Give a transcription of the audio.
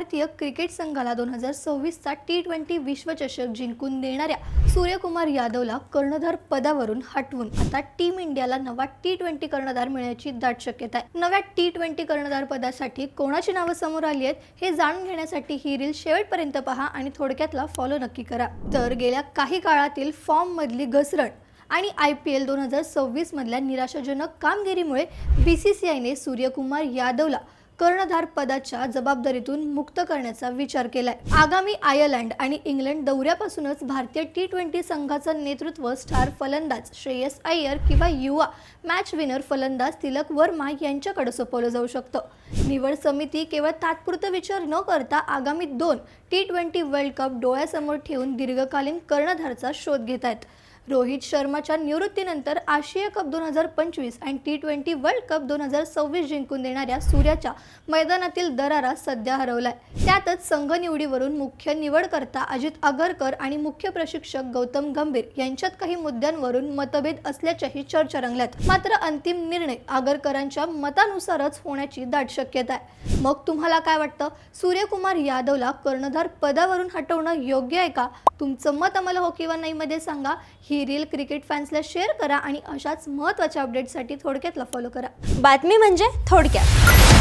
भारतीय क्रिकेट संघाला 2026चा T20 विश्वचषक जिंकून देणाऱ्या सूर्यकुमार यादवला कर्णधार पदावरून हटवून आता टीम इंडियाला नवा T20 कर्णधार मिळण्याची दाट शक्यता आहे। नव्या T20 कर्णधार पदासाठी कोणाची नावे समोर आली आहेत हे जाणून घेण्यासाठी ही रील शेवटपर्यंत पहा आणि थोडक्यातला फॉलो नक्की करा। तर गेल्या काही काळातील फॉर्म मधली घसरण आणि IPL 2026 मधल्या निराशाजनक कामगिरीमुळे BCCIने सूर्यकुमार यादवला कर्णधार पदाच्या जबाबदारीतून मुक्त करण्याचा विचार केलाय। आगामी आयर्लंड आणि इंग्लंड दौऱ्यापासूनच भारतीय T20 संघाचं नेतृत्व स्टार फलंदाज श्रेयस अय्यर किंवा युवा मॅच विनर फलंदाज तिलक वर्मा यांच्याकडे सोपवलं जाऊ शकतं। निवड समिती केवळ तात्पुरता विचार न करता आगामी 2 T20 वर्ल्ड कप डोळ्यासमोर ठेवून दीर्घकालीन कर्णधाराचा शोध घेत आहेत। रोहित शर्माच्या निवृत्तीनंतर आशिया कप 2025 आणि T20 वर्ल्ड कप 2026 जिंकून देणाऱ्या सूर्याच्या मैदानातील दरारा सध्या हरवलाय। त्यातच संघ निवडीवरून मुख्य निवडकर्ता अजित आगरकर आणि मुख्य प्रशिक्षक गौतम गंभीर यांच्यात काही मुद्द्यांवरून मतभेद असल्याच्याही चर्चा रंगल्यात। मात्र अंतिम निर्णय आगरकरांच्या मतानुसारच होण्याची दाट शक्यता आहे। मग तुम्हाला काय वाटतं? सूर्यकुमार यादवला कर्णधार पदावरून हटवणं योग्य आहे का? तुमचं मत आम्हाला हो किंवा नाही मध्ये सांगा। ही रील क्रिकेट फॅन्सला शेअर करा आणि अशाच महत्त्वाच्या अपडेट्ससाठी थोडक्यातला फॉलो करा। बातमी म्हणजे थोडक्यात।